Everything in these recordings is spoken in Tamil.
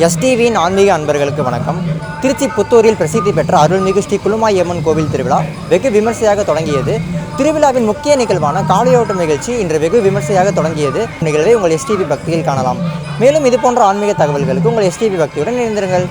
எஸ்டிவியின் ஆன்மீக அன்பர்களுக்கு வணக்கம். திருச்சி புத்தூரில் பிரசித்தி பெற்ற அருள்மிகு ஸ்ரீ குலுமாயம்மன் கோவில் திருவிழா வெகு விமர்சையாக தொடங்கியது. திருவிழாவின் முக்கிய நிகழ்வான காளையோட்டம் நிகழ்ச்சி இன்று வெகு விமர்சையாக தொடங்கியது. நிகழ்வை உங்கள் எஸ்டிவி பக்தியில் காணலாம். மேலும் இதுபோன்ற ஆன்மீக தகவல்களுக்கு உங்கள் எஸ்டிவி பக்தியுடன் இணைந்திருங்கள்.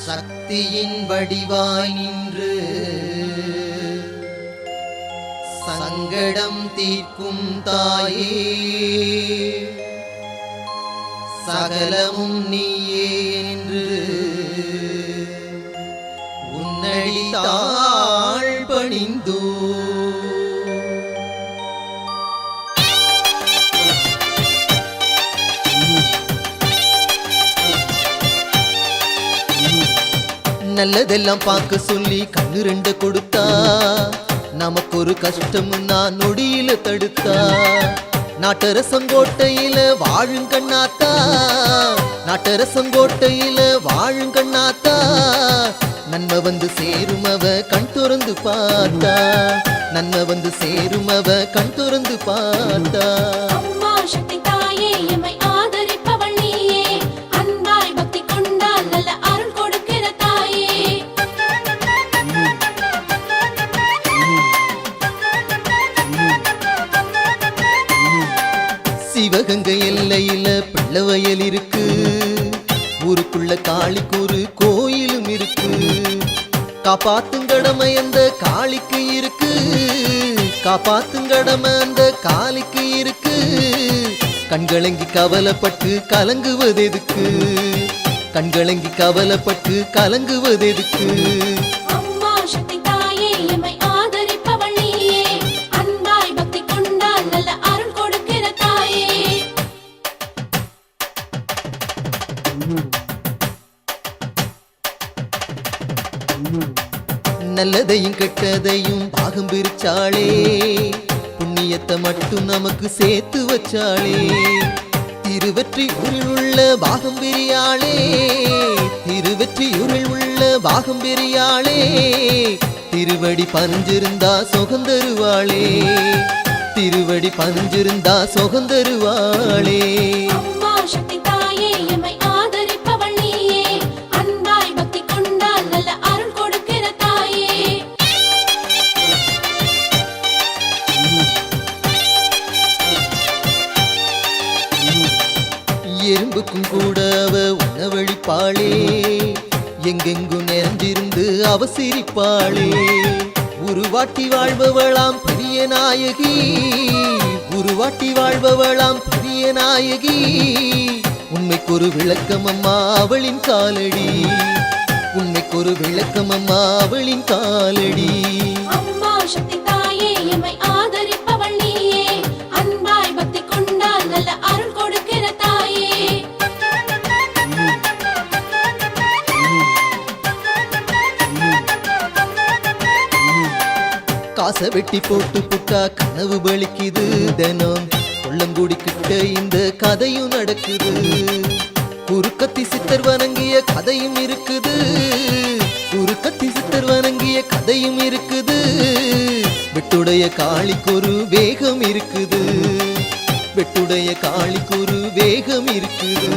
சக்தியின் வடிவாய் நின்று சங்கடம் தீர்க்கும் தாயே, சகலமும் நீயே என்று உன்னடி தாழ் பணிந்தோ. நல்லதெல்லாம் பார்க்க சொல்லி கண்ணு ரெண்டு கொடுத்தா, நமக்கு ஒரு கஷ்டம் நான் நொடியில தடுத்தா. நாட்டரசங்கோட்டையில வாழும் கண்ணாத்தா, நாட்டரசங்கோட்டையில வாழும் கண்ணாத்தா. நன்மை வந்து சேருமவ கண் துறந்து பார்த்தா, நன்மை வந்து சேருமவ கண் துறந்து பார்த்தா. சிவகங்கை எல்லையில பிள்ளவயல் இருக்கு, ஊருக்குள்ள காளிக்கு ஒரு கோயிலும் இருக்கு. காப்பாத்தும் கடமை அந்த காளிக்கு இருக்கு, காப்பாத்தும் கடமை அந்த காளிக்கு இருக்கு. கண்களங்கி கவலைப்பட்டு கலங்குவதெதுக்கு, கண்களங்கி கவலைப்பட்டு கலங்குவதெதுக்கு. நல்லதையும் கெட்டதையும் பாகம் பிரிச்சாளே, புண்ணியத்தை மட்டும் நமக்கு சேர்த்து வச்சாளே. திருவெற்றியூரில் உள்ள பாகம் பிரியாளே, திருவெற்றியூரில் உள்ள பாகம் பிரியாளே. திருவடி பதிஞ்சிருந்தா சுகந்தருவாளே, திருவடி பதிஞ்சிருந்தா சுகந்தருவாளே. எறும்புக்கும் கூட அவ உணவழிப்பாளே, எங்கெங்கும் நிறைஞ்சிருந்து அவ சிரிப்பாளே. உருவாட்டி வாழ்பவளாம் பெரிய நாயகி, உருவாட்டி வாழ்பவளாம் பெரிய நாயகி. உண்மைக்கொரு விளக்கம் அம்மா அவளின் காலடி, உண்மைக்கொரு விளக்கம் அம்மா அவளின் காலடி. காசை வெட்டி போட்டு புட்டா கனவு பலிக்குது தினம். கொள்ளங்குடி கிட்ட இந்த கதையும் நடக்குது. குறுக்கத்தி சித்தர் வணங்கிய கதையும் இருக்குது, குறுக்கத்தி சித்தர் வணங்கிய கதையும் இருக்குது. வெட்டுடைய காளிக்கொரு வேகம் இருக்குது, வெட்டுடைய காளிக்கொரு வேகம் இருக்குது.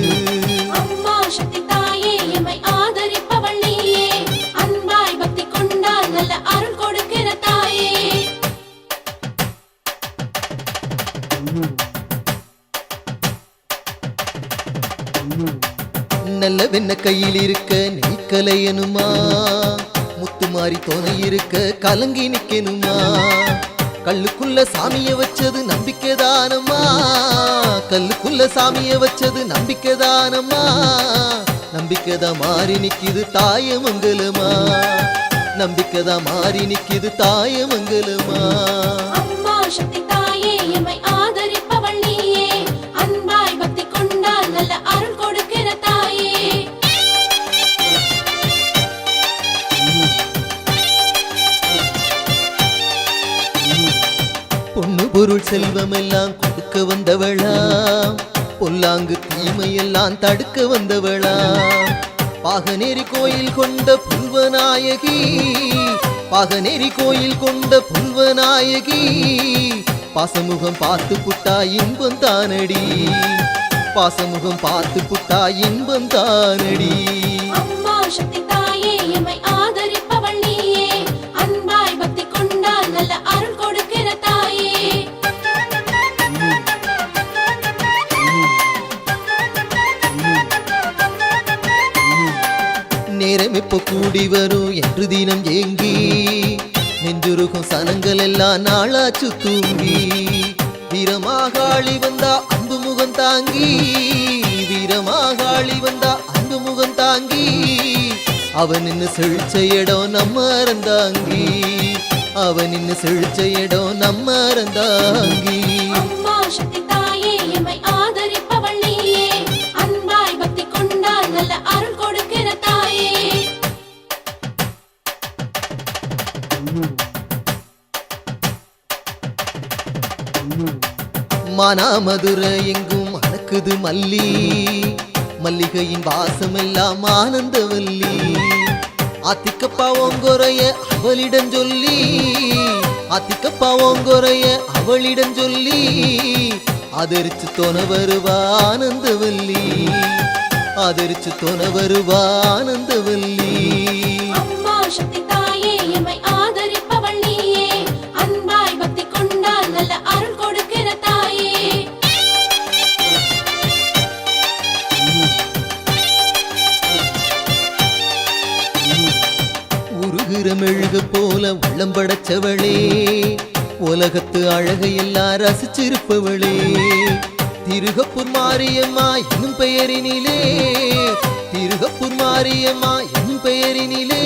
நல்ல வெண்ண கையில் இருக்க நெய்க்கலையனுமா, முத்துமாரி துணை இருக்க கலங்கி நிக்கணுமா. கல்லுக்குள்ள சாமிய வச்சது நம்பிக்கைதானம்மா, கல்லுக்குள்ள சாமிய வச்சது நம்பிக்கைதானம்மா. நம்பிக்கைதான் மாறி நிக்குது தாயமங்கலமா, நம்பிக்கைதான் மாறி நிக்குது தாயமங்கலமா. பொருள் செல்வம் எல்லாம் கொடுக்க வந்தவளா, பொல்லாங்கு தீமையெல்லாம் தடுக்க வந்தவளா. பாகநேரி கோயில் கொண்ட புல்வநாயகி, பாகநேரி கோயில் கொண்ட புல்வநாயகி, பாசமுகம் பார்த்து புட்டா இன்பம் தானடி, பாசமுகம் பார்த்து புட்டா இன்பம் தானடி. அம்மா சக்தி தாயே எம்மை ஆதரிப்பவள் நீயே, அன்பாய் பக்தி கொண்டால் நல்ல அருள் கொடுக்கிற தாயே. நேரம் எப்போ கூடி வரும் என்று தினம் ஏங்கி, நெஞ்சுருகும் சனங்கள் எல்லாம் நாளாச்சு தூங்கி. வீரமாகாளி வந்தா அன்பு முகம் தாங்கி, வீரமாகாளி வந்தா அன்பு முகம் தாங்கி. அவன் நின்னு செழிச்ச இடம் நம்ம அறந்தாங்கி, அவன் நின்னு செழிச்ச இடம் நம்ம அறந்தாங்கி. அம்மா சக்தி தாயே எம்மை ஆதரிப்பவள் நீயே, அன்பாய் பக்தி கொண்டால் நல்ல அருள் கொடுக்கிற தாயே. மானாமதுரை எங்கும் மணக்குது மல்லி, மல்லிகையின் வாசம் எல்லாம் ஆனந்தவல்லி. ஆத்திக்கப்பா ஓங்கொரைய அவளிடம் சொல்லி, ஆத்திக்கப்பா ஓங்கொரைய அவளிடம் சொல்லி. ஆதரிச்சு தொன வருவா ஆனந்தவல்லி, ஆதரிச்சு தொன வருவா ஆனந்தவல்லி. அம்மா சக்தி தாயே எம்மை ஆதரிப்பவள் நீயே, அன்பாய் பக்தி கொண்டால் நல்ல அருள் கொடுக்கிற தாயே. உருகிற மெழுகு போல உள்ளம் படைச்சவளே, உலகத்து அழகையெல்லாம் ரசிச்சிருப்பவளே. திருகப்பூர் மாரியம்மா என்னும் பெயரினிலே, திருகப்பூர் மாரியம்மா என்னும் பெயரினிலே.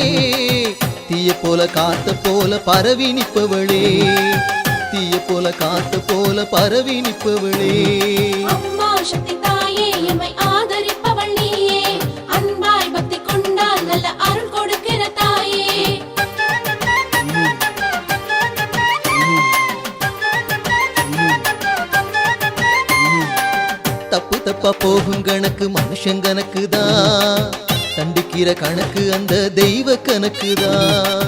தீய போல காத்த போல பரவி நிற்பவளே, தீய போல காத்த போல பரவி நிற்பவளே. அம்மா சக்தி தாயே எம்மை ஆதரிப்பவள் நீயே, அன்பாய் பக்தி கொண்டால் நல்ல அருள் கொடுக்கிற தாயே. தப்பு தப்பா போகும் கணக்கு மனுஷன் கணக்கு தான், தண்டிக்கிற கணக்கு அந்த தெய்வ கணக்கு தான்.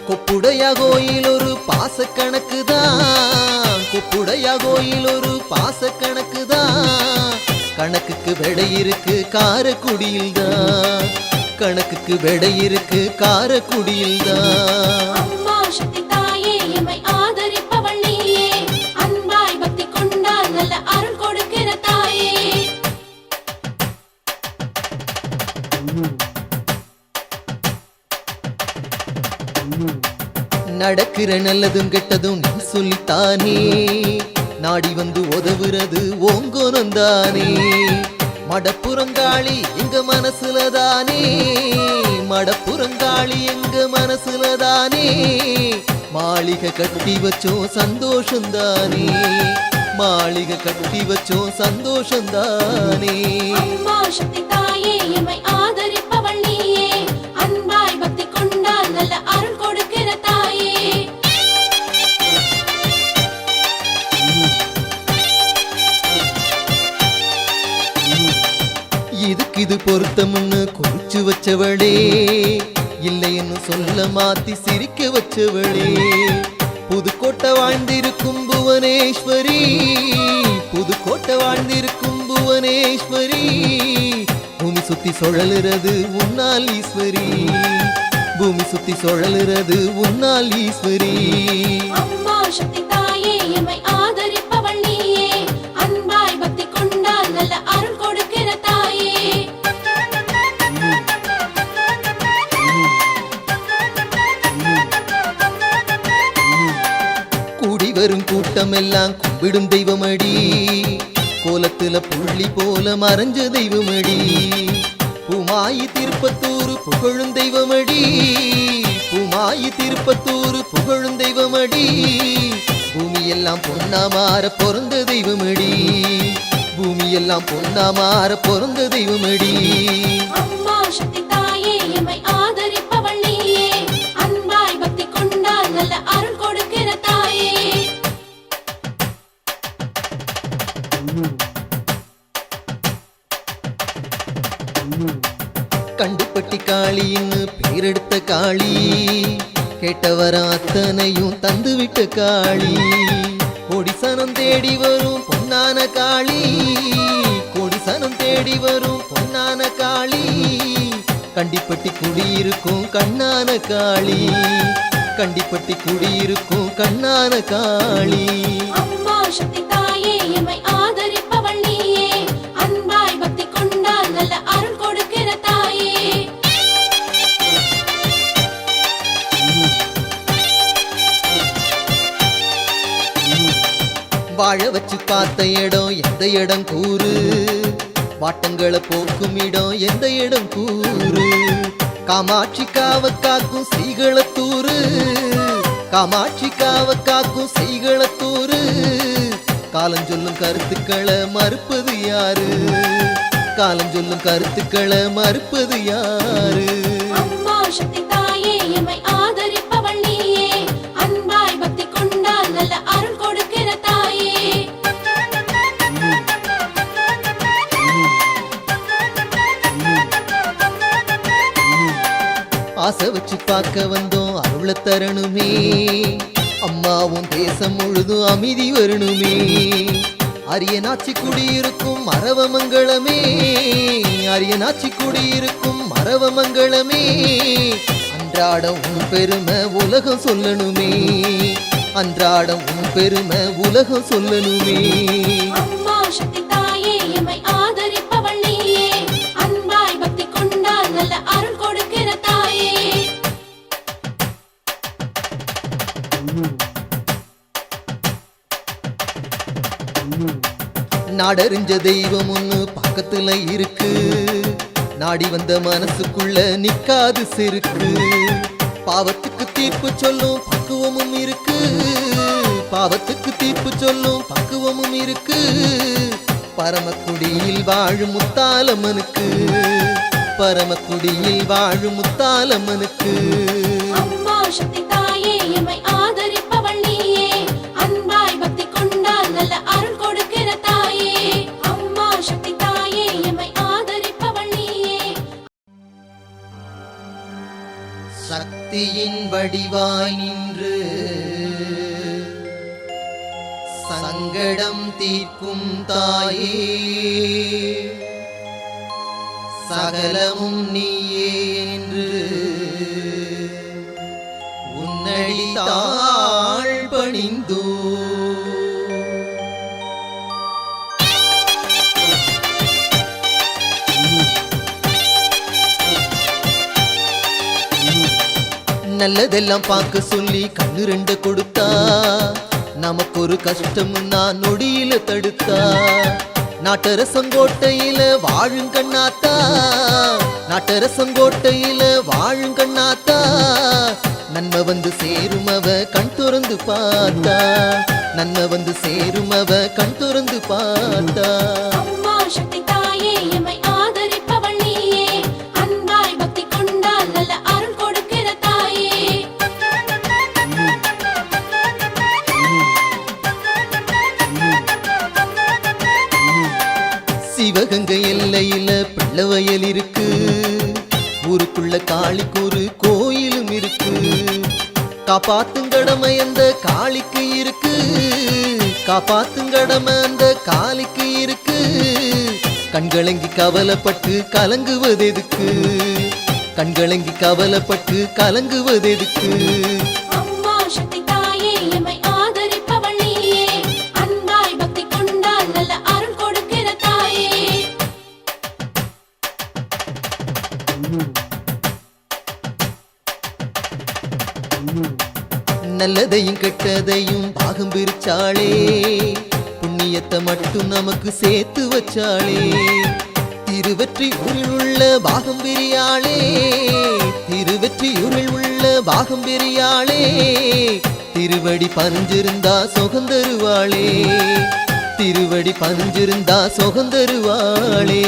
கொப்புடையா கோயில் ஒரு பாச கணக்கு தான், கொப்புடையா கோயில் ஒரு பாச கணக்கு தான். கணக்குக்கு விடை இருக்கு காரக்குடியில் தான், கணக்குக்கு விடை இருக்கு காரக்குடியில் தான். அம்மா சக்தி தாயே எம்மை ஆதரிப்பவள் நீயே, அன்பாய் பக்தி கொண்டால் நல்ல அருள் கொடுக்கிற தாயே. நடக்கிற நல்லதும் கெட்டதும் நீ சொல்லித்தானே, நாடி வந்து உதவுறது ஓங்கோனந்தானே. மடப்புறங்காளி எங்க மனசுலதானே, மடப்புறங்காளி எங்க மனசுலதானே. மாளிகை கட்டி வச்சோம் சந்தோஷந்தானே, மாளிகை கட்டி வச்சோம் சந்தோஷந்தானே. அம்மா சக்தி தாயே எம்மை ஆதரிப்பவள் நீயே, அன்பாய் பக்தி கொண்டால் நல்ல அருள் கொடுக்கிற தாயே. இதுக்கு இது பொருத்தம்னு குறிச்சு வச்சவளே, இல்லைன்னு சொல்ல மாத்தி சிரிக்க வச்சவளே. புதுக்கோட்டை வாழ்ந்திருக்கும் புவனேஸ்வரி, புதுக்கோட்டை வாழ்ந்திருக்கும் புவனேஸ்வரி. பூமி சுத்தி சுழலுறது உன்னால் ஈஸ்வரி, பூமி சுத்தி சுழலுறது உன்னால் ஈஸ்வரி. அம்மா சக்தி தாயே எம்மை ஆதரிப்பவள் நீயே, அன்பாய் பக்தி கொண்டால் நல்ல அருள் கொடுக்கிற தாயே. கூடி வரும் கூட்டமெல்லாம் கும்பிடும் தெய்வமடி, கோலத்துல புள்ளி போல மறைஞ்ச தெய்வமடி. பூமாயி திருப்பத்தூர் புகழும் தெய்வமடி, பூமாயி திருப்பத்தூர் புகழும் தெய்வமடி. பூமியெல்லாம் பொன்னா மாற பிறந்த தெய்வமடி, பூமியெல்லாம் பொன்னா மாற பிறந்த தெய்வமடி. அம்மா சக்தி தாயே எம்மை ஆதரிப்பவள் நீயே, அன்பாய் பக்தி கொண்டால் நல்ல அருள் கொடுக்கிற தாயே. காளின்னு பேரெடுத்த காளி, கேட்டவர அத்தனையும் தந்துவிட்ட காளி. கொடிசனம் தேடி வரும் பொன்னான காளி, கொடிசனம் தேடி வரும் பொன்னான காளி. கண்டிப்பட்டி குடியிருக்கும் கண்ணான காளி, கண்டிப்பட்டி குடியிருக்கும் கண்ணான காளி. அம்மா சக்தி தாயே எம்மை ஆதரிப்பவள் நீயே, அன்பாய் பக்தி கொண்டால் நல்ல அருள் கொடுக்கிற தாயே. வாழ வச்சு பார்த்த இடம் எந்த இடம் கூறு, வாட்டங்களை போக்கும் இடம் எந்த இடம் கூறு. காமாட்சி காவ காக்கும் ஸ்ரீகளத்தூரு, காமாட்சி காவ காக்கும் ஸ்ரீகளத்தூரு. காலஞ்சொல்லும் கருத்துக்களை மறுப்பது யாரு, காலஞ்சொல்லும் கருத்துக்களை மறுப்பது யாரு. அம்மா சக்தி தாயே எம்மை ஆதரிப்பவள் நீயே, அன்பாய் பக்தி கொண்டால் நல்ல அருள் கொடுக்கிற தாயே. ஆசை வச்சு பார்க்க வந்தோம் அருள தரணுமே, அம்மாவும் தேசம் முழுதும் அமைதி வரணுமே. அரியனாச்சி குடியிருக்கும் மரவமங்களமே, அரியனாச்சி குடியிருக்கும் மரவமங்களமே. அன்றாடம் உன் பெருமை உலகம் சொல்லணுமே, அன்றாடம் உன் பெருமை உலகம் சொல்லணுமே. அம்மா சக்தி தாயே எம்மை ஆதரிப்பவள் நீயே, அன்பாய் பக்தி கொண்டால் நல்ல அருள் கொடுக்கிற தாயே. நாடறிஞ்ச தெய்வம் ஒண்ணு பக்கத்துல இருக்கு, நாடி வந்த மனசுக்குள்ள நிக்காது செருக்கு. பாவத்துக்கு தீர்ப்பு சொல்லும் பக்குவமும் இருக்கு, பாவத்துக்கு தீர்ப்பு சொல்லும் பக்குவமும் இருக்கு. பரமக்குடியில் வாழும் முத்தாலம்மனுக்கு, பரமக்குடியில் வாழும் முத்தாலம்மனுக்கு. அம்மா சக்தி தாயே எம்மை ஆதரிப்பவள் நீயே, அன்பாய் பக்தி கொண்டால் நல்ல அருள் கொடுக்கிற தாயே. அம்மா சக்தி தாயே எம்மை ஆதரிப்பவள் நீயே. சக்தியின் வடிவாய் நின்று சங்கடம் தீர்க்கும் தாயே, சகலமும் நீயே என்று உன்னடி தாழ் பணிந்தோ. நல்லதெல்லாம் பார்க்க சொல்லி கண்ணு ரெண்டு கொடுத்தா, நமக்கு ஒரு கஷ்டம் நான் நொடியில தடுத்தா. நாட்டரசங்கோட்டையில வாழும் கண்ணாத்தா, நாட்டரசங்கோட்டையில வாழும் கண்ணாத்தா. நன்மை வந்து சேரும் அவ கண் துறந்து பார்த்தா, நன்மை வந்து சேரும் அவ கண் துறந்து பார்த்தா. அம்மா சக்தி தாயே எம்மை ஆதரிப்பவள் நீயே, அன்பாய் பக்தி கொண்டால் நல்ல அருள் கொடுக்கிற தாயே. சிவகங்கை எல்லையில பிள்ளவயல் இருக்கு, ஊருக்குள்ள காளிக்கு ஒரு கோயிலும் இருக்கு. காப்பாத்தும் கடமை அந்த காளிக்கு இருக்கு, காப்பாத்தும் கடமை அந்த காளிக்கு இருக்கு. கண்களங்கி கவலைப்பட்டு கலங்குவதெதுக்கு, கண்களங்கி கவலைப்பட்டு கலங்குவதெதுக்கு. அம்மா சக்தி தாயே எம்மை ஆதரிப்பவள் நீயே, அன்பாய் பக்தி கொண்டால் நல்ல அருள் கொடுக்கிற தாயே. நல்லதையும் கெட்டதையும் பாகம் பிரிச்சாளே, புண்ணியத்தை மட்டும் நமக்கு சேர்த்து வச்சாளே. திருவெற்றியூரில் உள்ள பாகம் பிரியாளே, திருவெற்றியூரில் உள்ள பாகம் பிரியாளே. திருவடி பறிஞ்சிருந்தா சுகந்தருவாளே, திருவடி பறிஞ்சிருந்தா சுகந்தருவாளே.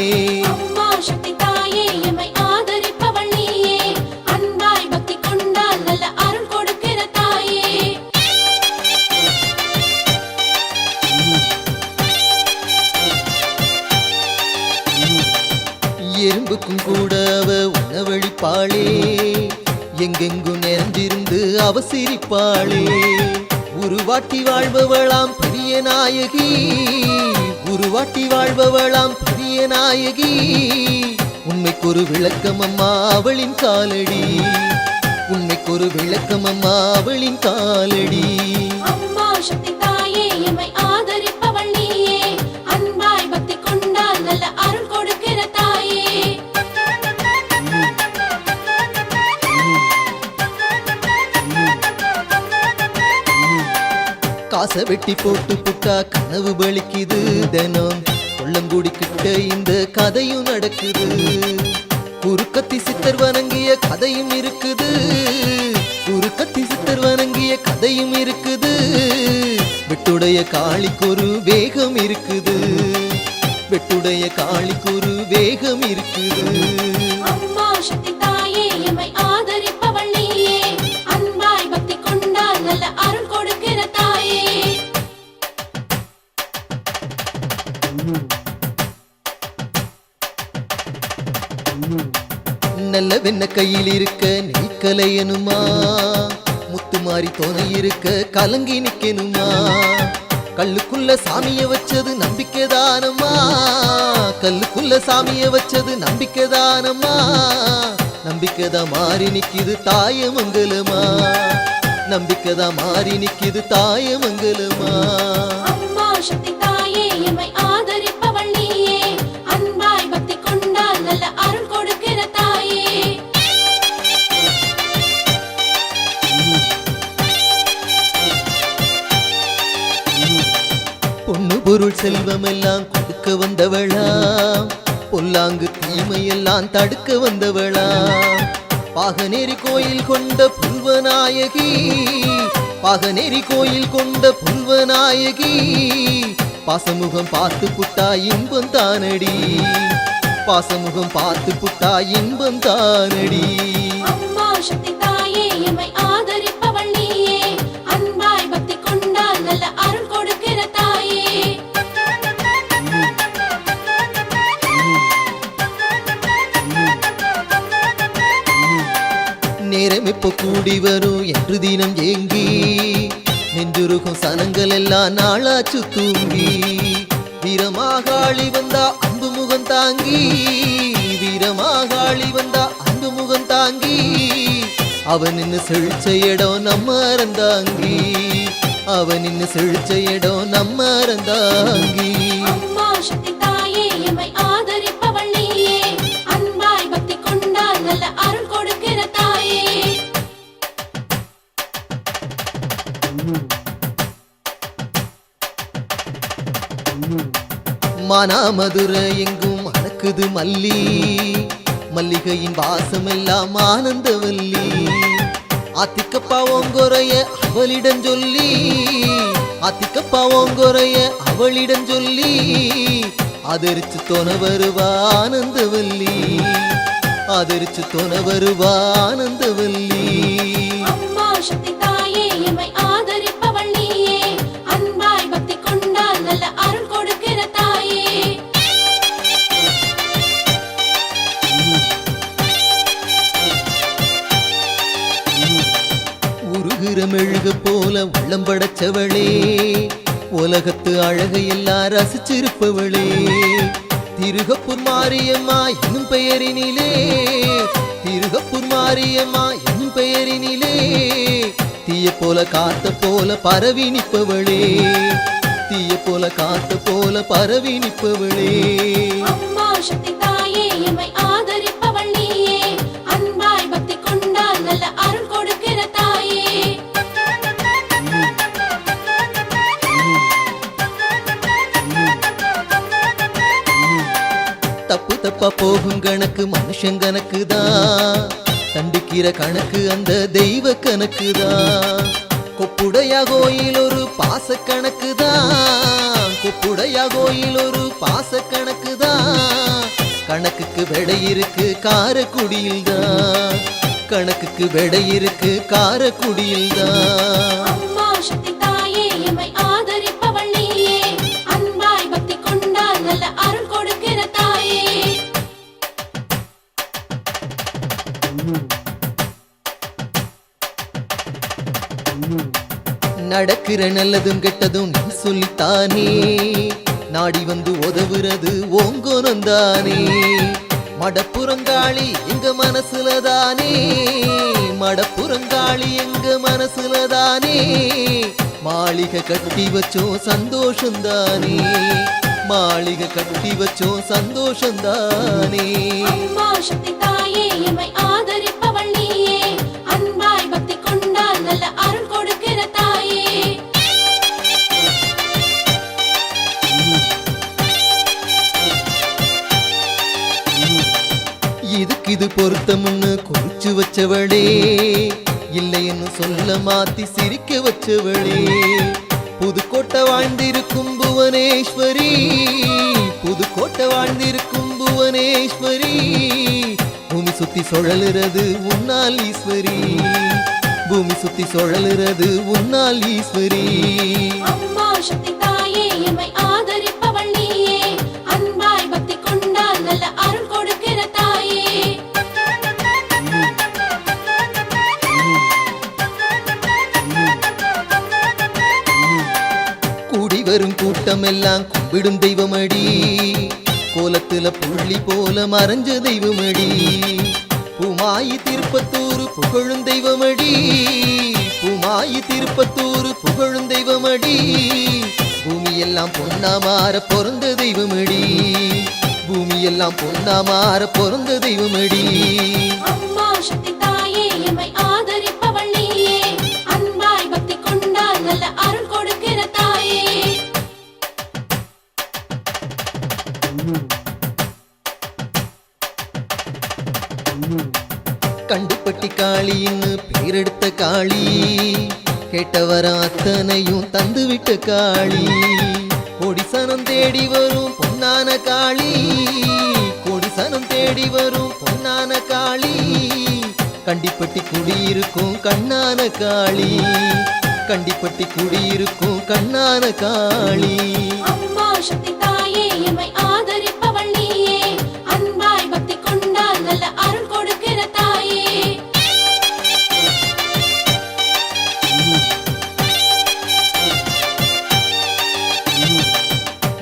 அம்மா சக்தி தாயே எம்மை ஆதரிப்பவள் நீயே, அன்பாய் பக்தி கொண்டால் நல்ல அருள் கொடுக்கிற தாயே. எறும்புக்கும் கூட அவ உணவழிப்பாளே, இருப்பாளே, எங்கெங்கும் நிறைஞ்சிருந்து அவ சிரிப்பாளே. உருவாட்டி வாழ்பவளாம் பெரிய நாயகி, உருவாட்டி வாழ்பவளாம் பெரிய நாயகி. உண்மைக்கொரு விளக்கம் அம்மா அவளின் காலடி, உண்மைக்கொரு விளக்கம் அம்மா அவளின் காலடி. அம்மா சக்தி தாயே எம்மை ஆதரிப்பவள் நீயே, அன்பாய் பக்தி கொண்டால் நல்ல அருள் கொடுக்கிற தாயே. காசை வெட்டி போட்டு புட்டா கனவு பலிக்குது தினம், கொள்ளங்குடி கிட்ட இந்த கதையும் நடக்குது. குறுக்கத்தி சித்தர் வணங்கிய கதையும் இருக்குது, குறுக்கத்தி சித்தர் வணங்கிய கதையும் இருக்குது. வெட்டுடைய காளிக்கொரு வேகம் இருக்குது, வெட்டுடைய காளிக்கொரு வேகம் இருக்குது. அம்மா சக்தி தாயே எம்மை ஆதரிப்பவள் நீயே, அன்பாய் பக்தி கொண்டால் நல்ல அருள் கொடுக்கிற தாயே. நல்ல வெண்ண கையில் இருக்க நெய்க்கலையனுமா, முத்துமாரி துணை இருக்க கலங்கி நிக்கணுமா. கல்லுக்குள்ள சாமிய வச்சது நம்பிக்கைதானம்மா, கல்லுக்குள்ள சாமிய வச்சது நம்பிக்கைதானம்மா. நம்பிக்கைதான் மாறி நிக்குது தாயமங்கலமா, நம்பிக்கைதான் மாறி நிக்குது தாயமங்கலமா. அம்மா சக்தி தாயே எம்மை ஆதரிப்பவள் நீயே, அன்பாய் பக்தி கொண்டால் நல்ல அருள் கொடுக்கிற தாயே. பொண்ணு பொருள் செல்வம் எல்லாம் கொடுக்க வந்தவளா, பொல்லாங்கு தீமையெல்லாம் தடுக்க வந்தவளா. பாகநேரி கோயில் கொண்ட புல்வநாயகி, பாகநேரி கோயில் கொண்ட புல்வநாயகி. பாசமுகம் பார்த்து புட்டா இன்பம் தானடி, பாசமுகம் பார்த்து புட்டா இன்பம் தானடி. அம்மா சக்தி தாயே எம்மை ஆதரிப்பவள் நீயே, அன்பாய் பக்தி கொண்டால் நல்ல அருள் கொடுக்கிற தாயே. நேரம் எப்போ கூடி வரும் என்று தினம் ஏங்கி, நெஞ்சுருகும் சனங்கள் எல்லாம் நாளாச்சு தூங்கி. வீரமாகாளி வந்தா அன்பு முகம் தாங்கி, வீரமாகாளி வந்தா அன்பு முகம் தாங்கி. அவன் நின்னு செழிச்ச இடம் நம்ம அறந்தாங்கி, அவன் நின்னு செழிச்ச இடம் நம்ம அறந்தாங்கி. அம்மா சக்தி தாயே எம்மை ஆதரிப்பவள் நீயே, அன்பாய் பக்தி கொண்டால் நல்ல அருள் கொடுக்கிற தாயே. மானாமதுரை எங்கும் மணக்குது மல்லி, மல்லிகையின் வாசம் எல்லாம் ஆனந்தவல்லி. ஆத்திக்கப்பா ஓங்கொரைய அவளிடம் சொல்லி, ஆத்திக்கப்பா ஓங்கொரைய அவளிடம் சொல்லி. ஆதரிச்சு தொண வருவா ஆனந்தவல்லி, ஆதரிச்சு தொண வருவா ஆனந்தவல்லி. அம்மா சக்தி தாயே எம்மை ஆதரிப்பவள் நீயே, அன்பாய் பக்தி கொண்டால் நல்ல அருள் கொடுக்கிற தாயே. உருகிற மெழுகு போல உள்ளம் படைச்சவளே, உலகத்து அழகையெல்லாம் ரசிச்சிருப்பவளே. திருகப்பூர் மாரியம்மா என்னும் பெயரினிலே, திருகப்பூர் மாரியம்மா என்னும் பெயரினிலே. தீய போல காத்த போல பரவி நிற்பவளே, தீய போல காத்த போல பரவி நிற்பவளே. அம்மா சக்தி தாயே எம்மை ஆதரிப்பவள் நீயே, அன்பாய் பக்தி கொண்டால் நல்ல அருள் கொடுக்கிற தாயே. தப்பு தப்பா போகும் கணக்கு மனுஷன் கணக்கு தான், தண்டிக்கிற கணக்கு அந்த தெய்வ கணக்கு தான். கொப்புடையா கோயில் ஒரு பாச கணக்கு தான், கொப்புடையா கோயில் ஒரு பாச கணக்கு தான். கணக்குக்கு விடை இருக்கு காரக்குடியில் தான், கணக்குக்கு விடை இருக்கு காரக்குடியில் தான். அம்மா சக்தி தாயே எம்மை ஆதரிப்பவள் நீயே, அன்பாய் பக்தி கொண்டால் நல்ல அருள் கொடுக்கிற தாயே. நடக்கிற நல்லதும் கெட்டதும் நீ சொல்லித்தானே நாடி வந்து உதவுறது ஓங்கோனந்தானே மடப்புறங்காளி எங்க மனசுலதானே மடப்புறங்காளி எங்க மனசுலதானே மாளிகை கட்டி வச்சோம் சந்தோஷந்தானே மாளிகை கட்டி வச்சோம் சந்தோஷந்தானே அம்மா சக்தி தாயே எம்மை ஆதரிப்பவள் நீயே அன்பாய் பக்தி கொண்டால் நல்ல அருள் கொடுக்கிற தாயே இதுக்கு இது பொருத்தம்னு குறிச்சு வச்சவளே இல்லைன்னு சொல்ல மாத்தி சிரிக்க வச்சவளே புதுக்கோட்டை வாழ்ந்திருக்கும் புவனேஸ்வரி புதுக்கோட்டை வாழ்ந்திருக்கும் புவனேஸ்வரி பூமி சுத்தி சுழலுறது உன்னால் ஈஸ்வரி பூமி சுத்தி சுழலுறது உன்னால் ஈஸ்வரி அம்மா சக்தி தாயே எம்மை ஆதரிப்பவள் நீயே அன்பாய் பக்தி கொண்டால் நல்ல அருள் கொடுக்கிற தாயே கூடி வரும் கூட்டம் எல்லாம் கும்பிடும் தெய்வமடி கோலத்துல புள்ளி போல மறைஞ்ச தெய்வமடி பூமாயி திருப்பத்தூர் புகழும் தெய்வமடி பூமாயி திருப்பத்தூர் புகழும் தெய்வமடி பூமியெல்லாம் பொன்னா மாற பிறந்த தெய்வமடி பூமியெல்லாம் பொன்னா மாற பிறந்த தெய்வமடி அம்மா சக்தி தாயே எம்மை ஆதரிப்பவள் நீயே அன்பாய் பக்தி கொண்டால் நல்ல அருள் கொடுக்கிற தாயே கண்டுப்பட்டி காளின்னு பேரெடுத்த காளி கேட்டவர அத்தனையும் தந்துவிட்ட காளி கொடிசனம் தேடி வரும் பொன்னான காளி கொடிசனம் தேடி வரும் பொன்னான காளி கண்டிப்பட்டி குடியிருக்கும் கண்ணான காளி கண்டிப்பட்டி குடியிருக்கும் கண்ணான காளி அம்மா சக்தி தாயே எம்மை ஆதரிப்பவள் நீயே அன்பாய் பக்தி கொண்டால் நல்ல அருள் கொடுக்கிற தாயே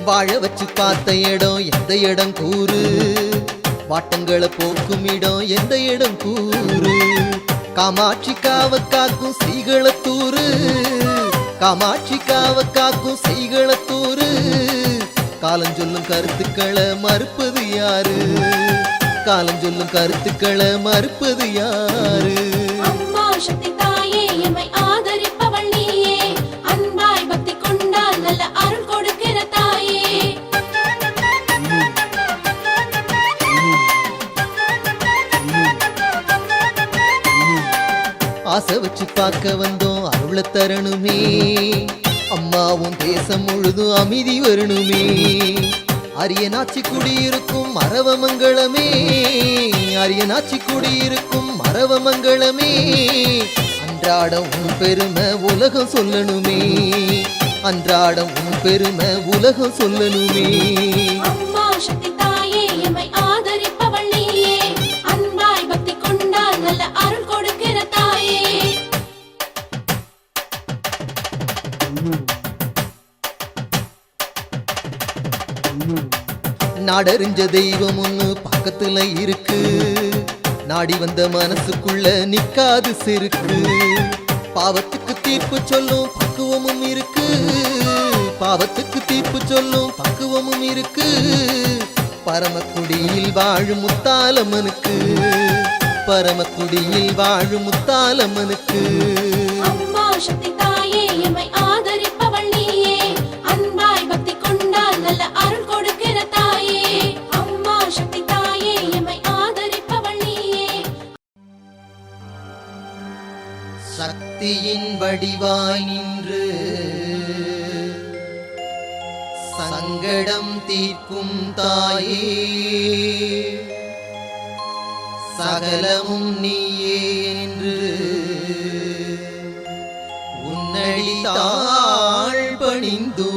வாழ வச்சு பார்த்த இடம் எந்த இடம் கூறு வாட்டங்களை போக்கும் இடம் எந்த இடம் கூறு காமாட்சி காவ காக்கும் சீகளத்தூரு காமாட்சி காவ காக்கும் சீகளத்தூரு காலஞ்சொல்லும் கருத்துக்களை மறுப்பது யாரு காலஞ்சொல்லும் கருத்துக்களை மறுப்பது யாரு அம்மா சக்தி தாயே எம்மை ஆதரிப்பவள் நீயே அன்பாய் பக்தி கொண்டால் நல்ல அருள் கொடுக்கிற தாயே ஆசை வச்சு பார்க்க வந்தோம் அருள தரணுமே அம்மாவும் தேசம் முழுதும் அமைதி வரணுமே அரியனாச்சி குடியிருக்கும் மரவமங்களமே அரியனாச்சி குடியிருக்கும் மரவமங்களமே அன்றாடம் உன் பெருமை உலகம் சொல்லணுமே அன்றாடம் உன் பெருமை உலகம் சொல்லணுமே அம்மா சக்தி தாயே எம்மை ஆதரிப்பவள் நீயே அன்பாய் பக்தி கொண்டால் நல்ல அருள் கொடுக்கிற தாயே நாடறிஞ்ச தெய்வம் ஒண்ணு பக்கத்துல இருக்கு நாடி வந்த மனசுக்குள்ள நிக்காது செருக்கு பாவத்துக்கு தீர்ப்பு சொல்லும் பக்குவமும் இருக்கு பாவத்துக்கு தீர்ப்பு சொல்லும் பக்குவமும் இருக்கு பரமக்குடியில் வாழும் முத்தாலம்மனுக்கு பரமக்குடியில் வாழும் முத்தாலம்மனுக்கு அம்மா சக்தி தாயே எம்மை ஆதரிப்பவள் நீயே அன்பாய் பக்தி கொண்டால் நல்ல அருள் கொடுக்கிற தாயே அம்மா சக்தி தாயே எம்மை ஆதரிப்பவள் நீயே சக்தியின் வடிவாய் நின்று சங்கடம் தீர்க்கும் தாயே சகலமும் நீயே என்று உன்னடி தாழ் பணிந்தோ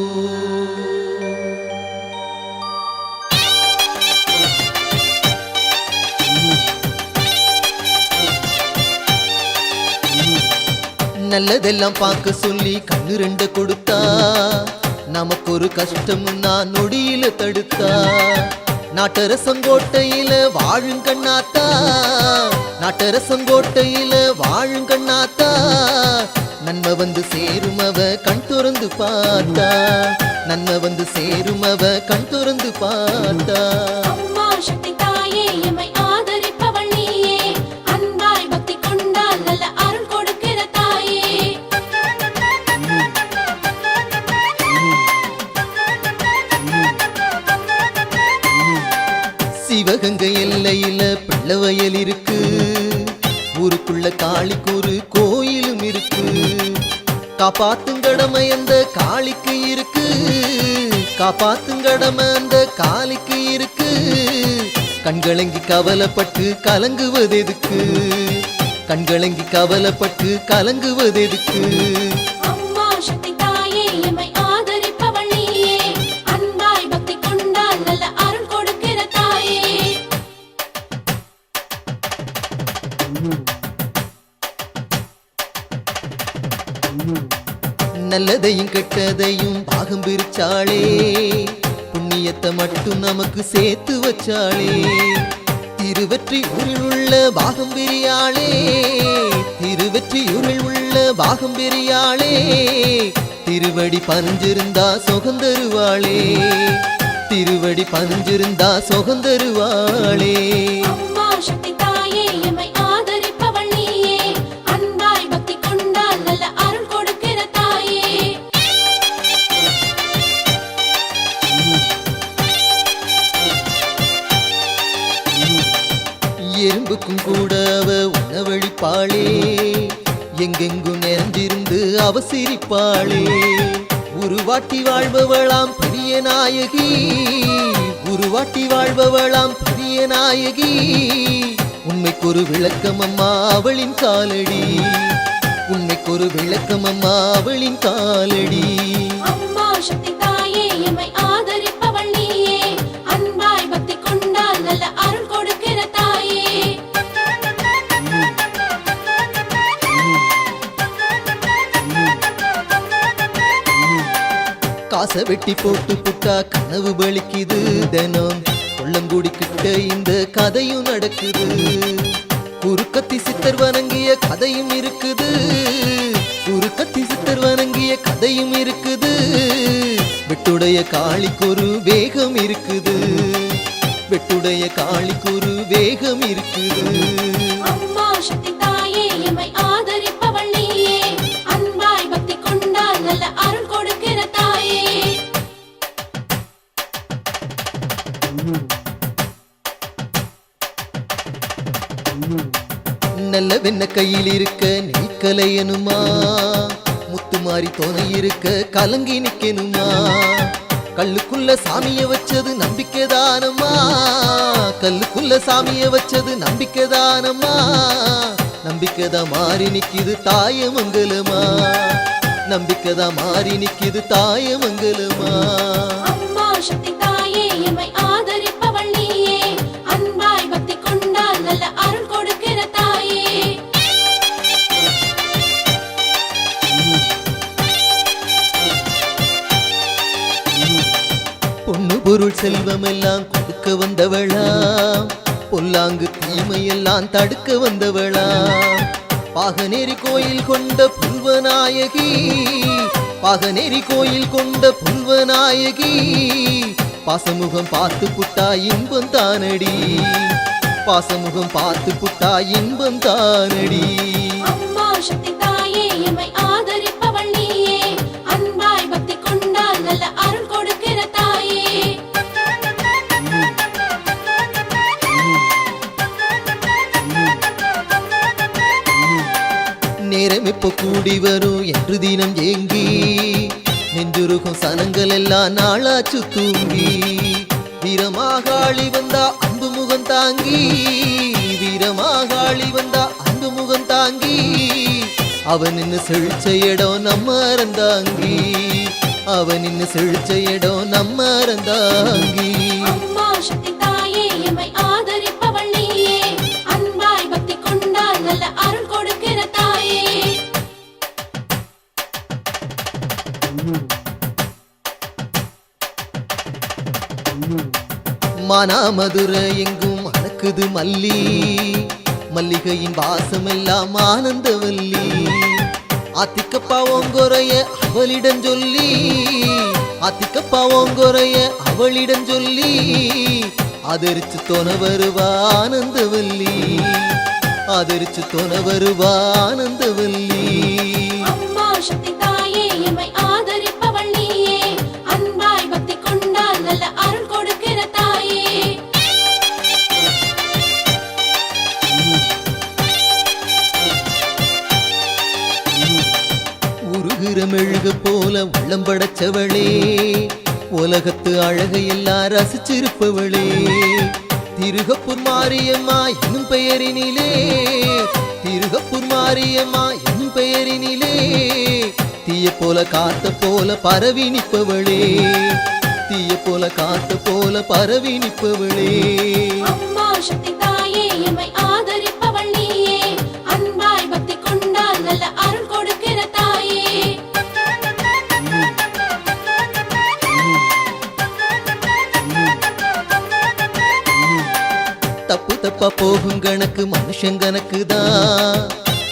நல்லதெல்லாம் பார்க்க சொல்லி கண்ணு ரெண்ட கொடுத்தா நமக்கு ஒரு கஷ்டம்னா நொடியில தடுத்தா நாட்டரசங்கோட்டையில வாழும் கண்ணாத்தா நாட்டரசங்கோட்டையில வாழும் கண்ணாத்தா நன்மை வந்து சேரும் அவ கண் துறந்து பார்த்தா நன்மை வந்து சேரும் அவ கண் துறந்து பார்த்தா அம்மா சக்தி தாயே எம்மை ஆதரிப்பவள் நீயே அன்பாய் பக்தி கொண்டால் நல்ல அருள் கொடுக்கிற தாயே சிவகங்கை எல்லையில பிள்ளவயல் இருக்கு ஊருக்குள்ள காளிக்கு ஒரு கோயிலும் இருக்கு காப்பாத்தும் கடமை அந்த காளிக்கு இருக்கு காப்பாத்தும் கடமை அந்த காளிக்கு இருக்கு கண்களங்கி கவலைப்பட்டு கலங்குவது எதுக்கு கண்களங்கி கவலைப்பட்டு கலங்குவது எதுக்கு அம்மா சக்தி தாயே எம்மை ஆதரிப்பவள் நீயே அன்பாய் பக்தி கொண்டால் நல்ல அருள் கொடுக்கிற தாயே நல்லதையும் கெட்டதையும் பாகம் பிரிச்சாளே புண்ணியத்தை மட்டும் நமக்கு சேர்த்து வச்சாளே திருவெற்றியூரில் உள்ள பாகம் பிரியாளே திருவெற்றியூரில் உள்ள பாகம் பிரியாளே திருவடி பனிஞ்சிருந்தா சுகந்தருவாளே திருவடி பனிஞ்சிருந்தா சுகந்தருவாளே அம்மா சக்தி தாயே எம்மை ஆதரிப்பவள் நீயே அன்பாய் பக்தி கொண்டால் நல்ல அருள் கொடுக்கிற தாயே எறும்புக்கும் கூட அவ உணவழிப்பாளே எங்கெங்கும் நிறைஞ்சிருந்து அவ சிரிப்பாளே உருவாட்டி வாழ்பவளாம் பெரிய நாயகி உருவாட்டி வாழ்பவளாம் பெரிய நாயகி உண்மைக்கொரு விளக்கம் அம்மா அவளின் காலடி உண்மைக்கொரு விளக்கம் அம்மா அவளின் காலடி அம்மா சக்தி தாயே எம்மை ஆதரிப்பவள் நீயே அன்பாய் பக்தி கொண்டால் நல்ல அருள் கொடுக்கிற தாயே காசை வெட்டி போட்டு புட்டா கனவு பலிக்குது தினம் கொள்ளங்குடி கிட்ட இந்த கதையும் நடக்குது குறுக்கத்தி சித்தர் வணங்கிய கதையும் இருக்குது குறுக்கத்தி சித்தர் வணங்கிய கதையும் இருக்குது வெட்டுடைய காளிக்கொரு வேகம் இருக்குது வெட்டுடைய காளிக்கொரு வேகம் இருக்குது அம்மா சக்தி தாயே எம்மை ஆதரிப்பவள் நீயே அன்பாய் பக்தி கொண்டால் நல்ல அருள் கொடுக்கிற தாயே நல்ல வெண்ண கையில் இருக்க நெய்க்கலையனுமா முத்துமாரி துணை இருக்க கலங்கி நிக்கணுமா கல்லுக்குள்ள சாமிய வச்சது நம்பிக்கைதானம்மா கல்லுக்குள்ள சாமிய வச்சது நம்பிக்கைதானம்மா நம்பிக்கைதான் மாறி நிக்குது தாயமங்கலமா நம்பிக்கைதான் மாறி நிக்குது தாயமங்கலமா அம்மா சக்தி தாயே எம்மை ஆதரிப்பவள் நீயே அன்பாய் பக்தி கொண்டால் நல்ல அருள் கொடுக்கிற தாயே பொண்ணு பொருள் செல்வம் எல்லாம் கொடுக்க வந்தவளா பொல்லாங்கு தீமையெல்லாம் தடுக்க வந்தவளா பாகநேரி கோயில் கொண்ட புல்வநாயகி பாகநேரி கோயில் கொண்ட புல்வநாயகி பாசமுகம் பார்த்து புட்டா இன்பம் தானடி பாசமுகம் பார்த்து புட்டா இன்பம் தானடி அம்மா சக்தி தாயே எம்மை ஆதரிப்பவள் நீயே அன்பாய் பக்தி கொண்டால் நல்ல அருள் கொடுக்கிற தாயே நேரம் எப்ப கூடி வரும் என்று தினம் ஏங்கி நெஞ்சுருகும் சனங்கள் எல்லாம் நாளாச்சு தூங்கி வீரமாகாளி வந்தா அன்பு முகம் தாங்கி வீரமாகாளி வந்தா அன்பு முகம் தாங்கி அவன் நின்னு செழிச்ச இடம் நம்ம அறந்தாங்கி அவன் நின்னு செழிச்ச இடம் நம்ம அறந்தாங்கி அம்மா சக்தி தாயே எம்மை ஆதரிப்பவள் நீயே அன்பாய் பக்தி கொண்டால் நல்ல அருள் கொடுக்கிற தாயே மானாமதுரை எங்கும் மணக்குது மல்லி, மல்லிகையின் வாசம் எல்லாம் ஆனந்தவல்லி. ஆத்திக்கப்பா ஓங்கொரைய அவளிடம் சொல்லி, ஆத்திக்கப்பா ஓங்கொரைய அவளிடம் சொல்லி, ஆதரிச்சு தொன வருவா ஆனந்தவல்லி, ஆதரிச்சு தொன வருவா ஆனந்தவல்லி. அம்மா சக்தி தாயே எம்மை ஆதரிப்பவள் நீயே, அன்பாய் பக்தி கொண்டால் நல்ல அருள் கொடுக்கிற தாயே. உருகிற மெழுகு போல உள்ளம் படைச்சவளே, உலகத்து அழகையெல்லாம் ரசிச்சிருப்பவளே. திருகப்பூர் மாரியம்மா என்னும் பெயரினிலே, திருகப்பூர் மாரியம்மா என்னும் பெயரினிலே, தீய போல காத்த போல பரவி நிற்பவளே, தீய போல காத்த போல பரவி நிற்பவளே. அம்மா சக்தி தாயே எம்மை ஆதரிப்பவள் நீயே, அன்பாய் பக்தி கொண்டால் நல்ல அருள் கொடுக்கிற தாயே. தப்பு தப்பா போகும் கணக்கு மனுஷன் கணக்கு தான்,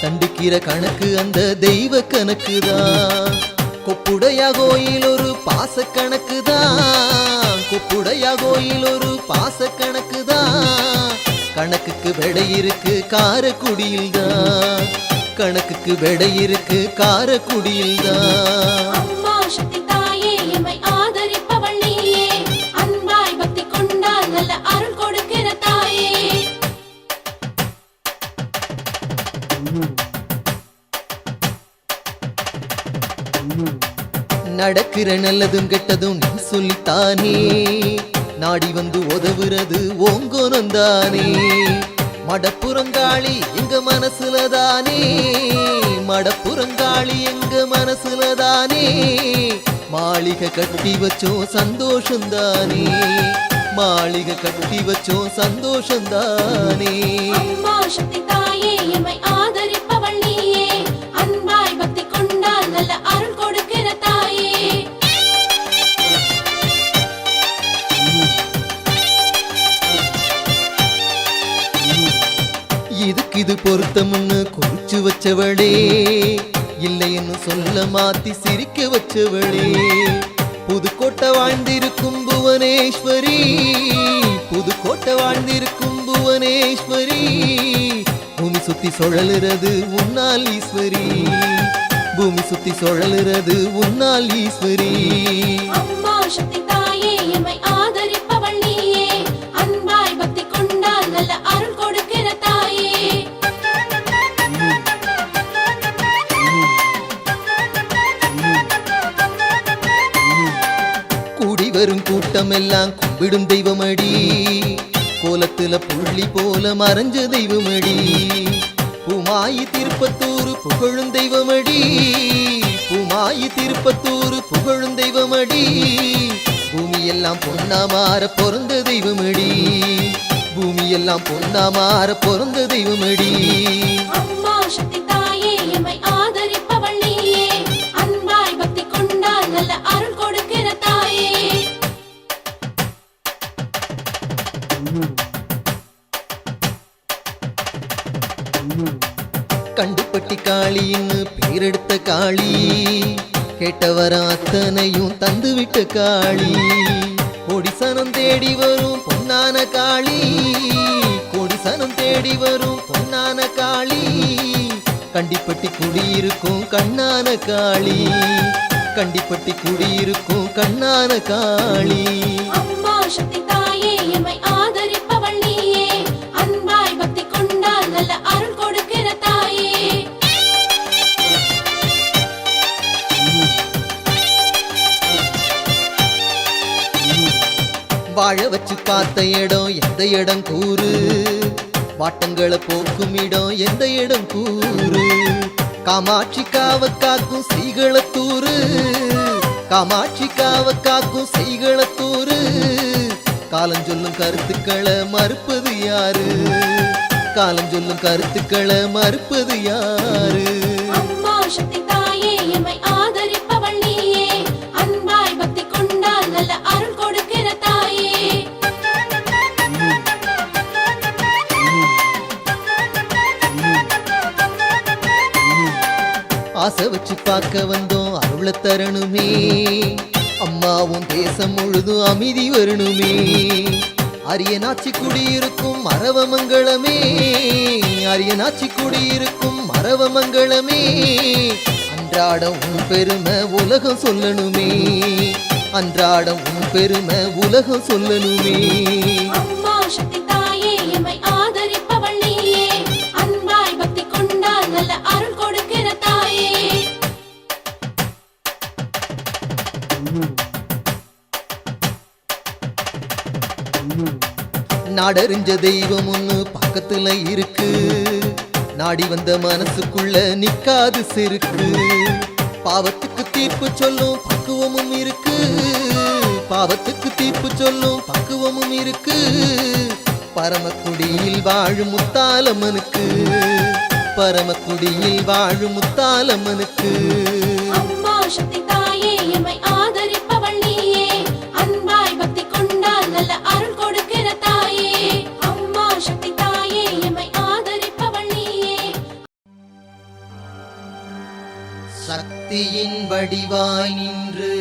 தண்டிக்கிற கணக்கு அந்த தெய்வ கணக்கு தான். கொப்புடையா கோயில் ஒரு பாச கணக்கு தான், கொப்புடையா கோயில் ஒரு பாச கணக்கு தான். கணக்குக்கு விடை இருக்கு காரக்குடியில் தான், கணக்குக்கு விடை இருக்கு காரக்குடியில் தான். அம்மா சக்தி தாயே எம்மை ஆதரிப்பவள் நீயே, அன்பாய் பக்தி கொண்டால் நல்ல அருள் கொடுக்கிற தாயே. நடக்கிற நல்லதும் கெட்டதும் நீ சொல்லித்தானே, நாடி வந்து உதவுறது ஓங்கோனந்தானே. மடப்புறங்காளி எங்க மனசுலதானே, மடப்புறங்காளி எங்க மனசுலதானே. மாளிகை கட்டி வச்சோம் சந்தோஷந்தானே, மாளிகை கட்டி வச்சோம் சந்தோஷந்தானே. அம்மா சக்தி தாயே எம்மை ஆதரிப்பவள் நீயே, அன்பாய் பக்தி கொண்டால் நல்ல அருள் கொடுக்கிற தாயே. இதுக்கு இது பொருத்தம்னு குறிச்சு வச்சவளே, இல்லைன்னு சொல்ல மாத்தி சிரிக்க வச்சவளே. புதுக்கோட்டை வாழ்ந்திருக்கும் புவனேஸ்வரி, புதுக்கோட்டை வாழ்ந்திருக்கும் புவனேஸ்வரி. பூமி சுத்தி சுழலுறது உன்னால் ஈஸ்வரி, பூமி சுத்தி சுழலுறது உன்னால் ஈஸ்வரி. அம்மா சக்தி தாயே எம்மை ஆதரிப்பவள் நீயே, அன்பாய் பக்தி கொண்டால் நல்ல அருள் கொடுக்கிற தாயே. கூடி வரும் கூட்டம் எல்லாம் கும்பிடும் தெய்வமடி, கோலத்துல புள்ளி போல மறைஞ்ச தெய்வமடி. பூமாயி திருப்பத்தூர் புகழும் தெய்வமடி, பூமாயி திருப்பத்தூர் புகழும் தெய்வமடி. பூமியெல்லாம் பொன்னா மாற பொறந்த தெய்வமடி, பூமியெல்லாம் பொன்னா மாற பொறந்த தெய்வமடி. அம்மா சக்தி தாயே எம்மை ஆதரிப்பவள் நீயே, அன்பாய் பக்தி கொண்டால் நல்ல அருள் கொடுக்கிற தாயே. கண்டுப்பட்டி காளின்னு பேரெடுத்த காளி, கேட்டவர அத்தனையும் தந்துவிட்ட காளி. கொடிசனம் தேடி வரும் பொன்னான காளி, கொடிசனம் தேடி வரும் பொன்னான காளி. கண்டிப்பட்டி குடியிருக்கும் கண்ணான காளி, கண்டிப்பட்டி குடியிருக்கும் கண்ணான காளி. அம்மா சக்தி தாயே எம்மை ஆதரிப்பவள் நீயே, அன்பாய் பக்தி கொண்டால் நல்ல அருள் கொடுக்கிற தாயே. வாழ வச்சு பார்த்த இடம் எந்த இடம் கூறு, வாட்டங்களை போக்கும் இடம் எந்த இடம் கூறு. காமாட்சி காவ காக்கும் செய்களத்தூரு, காமாட்சி காவ காக்கும் செய்களத்தூரு. காலஞ்சொல்லும் கருத்துக்களை மறுப்பது யாரு, காலஞ்சொல்லும் கருத்துக்களை மறுப்பது யாரு. அம்மா சக்தி தாயே எம்மை ஆதரிப்பவள் நீயே, அன்பாய் பக்தி கொண்டால் நல்ல அருள் கொடுக்கிற தாயே. ஆசை வச்சு பார்க்க வந்தோம் அருள தரணுமே, அம்மாவும் தேசம் முழுதும் அமைதி வரணுமே. அரியனாச்சி குடியிருக்கும் மரவமங்களமே, அரியனாச்சி குடியிருக்கும் மரவமங்களமே. அன்றாடம் உன் பெருமை உலகம் சொல்லணுமே, அன்றாடம் உன் பெருமை உலகம் சொல்லணுமே. அம்மா சக்தி தாயே எம்மை ஆதரிப்பவள் நீயே, அன்பாய் பக்தி கொண்டால் நல்ல அருள் கொடுக்கிற தாயே. நாடறிஞ்ச தெய்வம் ஒண்ணு பக்கத்துல இருக்கு, நாடி வந்த மனசுக்குள்ள நிக்காது செருக்கு. பாவத்துக்கு தீர்ப்பு சொல்லும் பக்குவமும் இருக்கு, பாவத்துக்கு தீர்ப்பு சொல்லும் பக்குவமும் இருக்கு. பரமக்குடியில் வாழும் முத்தாலம்மனுக்கு, பரமக்குடியில் வாழும் முத்தாலம்மனுக்கு. அம்மா சக்தி தாயே எம்மை ஆதரிப்பவள் நீயே, அன்பாய் பக்தி கொண்டால் நல்ல அருள் கொடுக்கிற தாயே. அம்மா சக்தி தாயே எம்மை ஆதரிப்பவள் நீயே. சக்தியின் வடிவாய் நின்று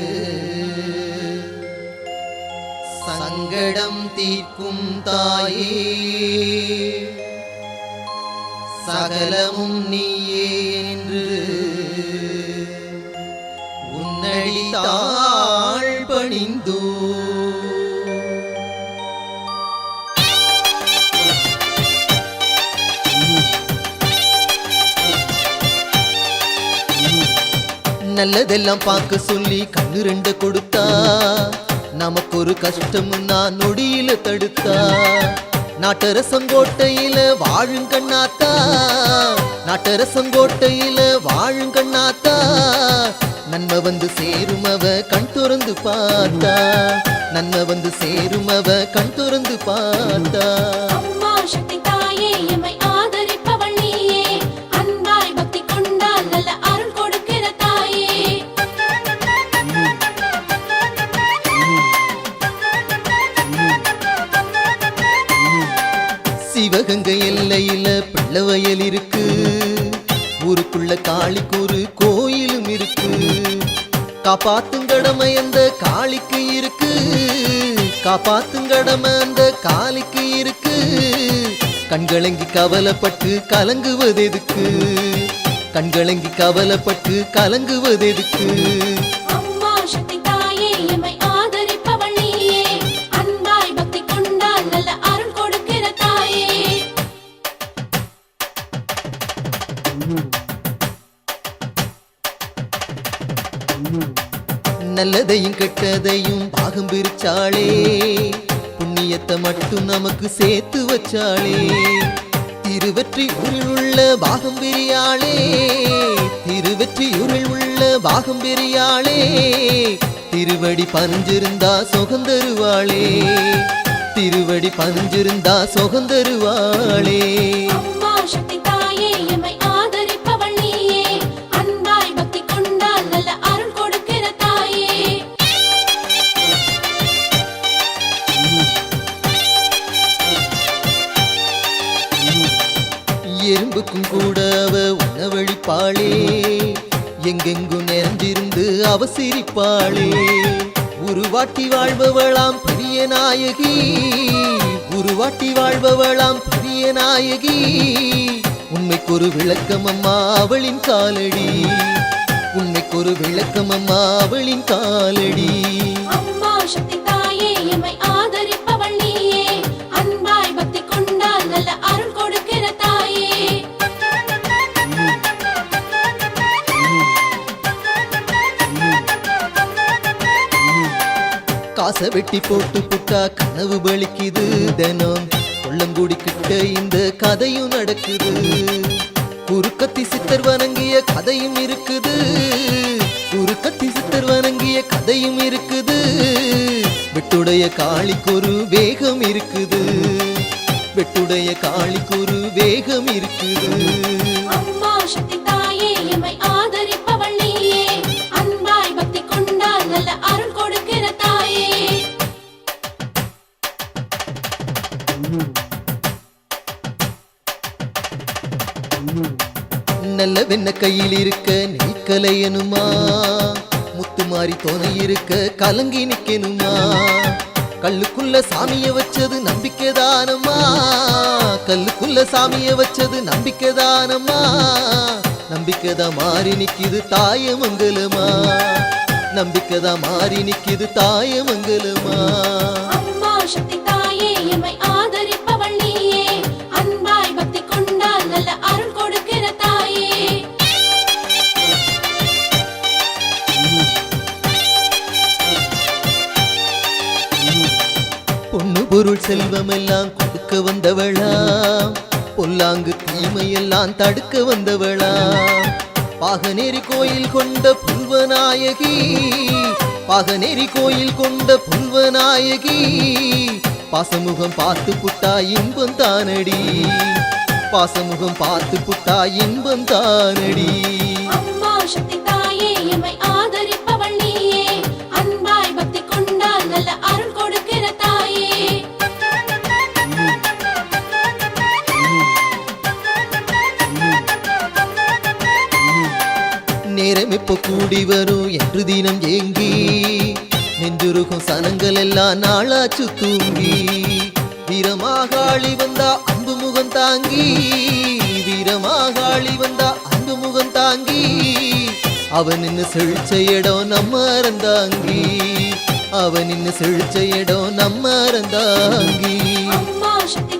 சங்கடம் தீர்க்கும் தாயே, சகலமும் நீயே என்று உன்னடி தாழ் பணிந்தோ. நல்லதெல்லாம் பார்க்க சொல்லி கண்ணு ரெண்ட கொடுத்தா, நமக்கு ஒரு கஷ்டம் நான் நொடியில தடுத்தா. நாட்டரசங்கோட்டையில வாழும் கண்ணாத்தா, நாட்டரசங்கோட்டையில வாழும் கண்ணாத்தா. நன்மை வந்து சேரும் அவ கண் துறந்து பார்த்தா, நன்மை வந்து சேரும் அவ கண் துறந்து பார்த்தா. அம்மா சக்தி தாயே எம்மை ஆதரிப்பவள் நீயே, அன்பாய் பக்தி கொண்டால் நல்ல அருள் கொடுக்கிற தாயே. சிவகங்கை எல்லையில பிள்ளவயல் இருக்கு, ஊருக்குள்ள காளிக்கு ஒரு கோயிலும் இருக்கு. காப்பாத்தும் கடமை அந்த காளிக்கு இருக்கு, காப்பாத்தும் கடமை அந்த காளிக்கு இருக்கு. கண்களங்கி கவலைப்பட்டு கலங்குவதெதுக்கு, கண்களங்கி கவலைப்பட்டு கலங்குவதெதுக்கு. அம்மா சக்தி தாயே எம்மை ஆதரிப்பவள் நீயே, அன்பாய் பக்தி கொண்டால் நல்ல அருள் கொடுக்கிற தாயே. நல்லதையும் கெட்டதையும் பாகம் பிரிச்சாளே, புண்ணியத்தை மட்டும் நமக்கு சேர்த்து வச்சாளே. திருவெற்றியூரில் உள்ள பாகம் பிரியாளே, திருவெற்றியூரில் உள்ள பாகம் பிரியாளே. திருவடி பதிஞ்சிருந்தா சுகந்தருவாளே, திருவடி பதிஞ்சிருந்தா சுகந்தருவாளே. அம்மா சக்தி தாயே எம்மை ஆதரிப்பவள் நீயே, அன்பாய் பக்தி கொண்டால் நல்ல அருள் கொடுக்கிற தாயே. எறும்புக்கும் கூட அவ உணவழிப்பாளே, எங்கெங்கும் நிறைந்திருந்து அவ சிரிப்பாளே. உருவாட்டி வாழ்பவளாம் பெரிய நாயகி, உருவாட்டி வாழ்பவளாம் பெரிய நாயகி. உண்மைக்கொரு விளக்கம் அம்மா அவளின் காலடி, உண்மைக்கொரு விளக்கம் அம்மா அவளின் காலடி. அம்மா சக்தி தாயே எம்மை ஆதரிப்பவள் நீயே, அன்பாய் பக்தி கொண்டால் நல்ல அருள் கொடுக்கிற தாயே. காசை வெட்டி போட்டு புட்டா கனவு பலிக்குது தினம், கொள்ளங்குடி கிட்ட இந்த கதையும் நடக்குது. குறுக்கத்தி சித்தர் வணங்கிய கதையும் இருக்குது, குறுக்கத்தி சித்தர் வணங்கிய கதையும் இருக்குது. வெட்டுடைய காளிக்கொரு வேகம் இருக்குது, வெட்டுடைய காளிக்கொரு வேகம் இருக்குது. அம்மா சக்தி தாயே எம்மை ஆதரிப்பவள் நீயே, அன்பாய் பக்தி கொண்டால் நல்ல அருள் கொடுக்கிற தாயே. நல்ல வெண்ண கையில் இருக்க நெய்க்கலையனுமா முத்து மாறி துணை இருக்க கலங்கி நிக்கணுமா கல்லுக்குள்ள சாமிய வச்சது நம்பிக்கைதானம்மா கல்லுக்குள்ள சாமிய வச்சது நம்பிக்கைதானம்மா நம்பிக்கைதான் மாறி நிக்குது தாயமங்கலமா நம்பிக்கைதான் மாறி நிக்குது தாயமங்கலமா அம்மா சக்தி தாயே எம்மை ஆதரிப்பவள் நீயே அன்பாய் பக்தி கொண்டால் நல்ல அருள் கொடுக்கிற தாயே பொண்ணு பொருள் செல்வம் எல்லாம் கொடுக்க வந்தவளா பொல்லாங்கு தீமையெல்லாம் தடுக்க வந்தவளா பாகநேரி கோயில் கொண்ட புல்வநாயகி பாகநேரி கோயில் கொண்ட புல்வநாயகி பாசமுகம் பார்த்து புட்டா இன்பம் தானடி பாசமுகம் பார்த்து புட்டா இன்பம் தானடி அம்மா சக்தி தாயே எம்மை ஆதரிப்பவள் நீயே அன்பாய் பக்தி கொண்டால் நல்ல அருள் கொடுக்கிற தாயே நேரம் எப்போ கூடி வரும் என்று தினம் ஏங்கி நெஞ்சுருகும் சனங்கள் எல்லாம் நாளாச்சு தூங்கி வீரமாகாளி வந்தா அன்பு முகம் தாங்கி வீரமாகாளி வந்தா அன்பு முகம் தாங்கி அவன் நின்னு செழிச்ச இடம் நம்ம அறந்தாங்கி அவன் நின்னு செழிச்ச இடம் நம்ம அறந்தாங்கி அம்மா சக்தி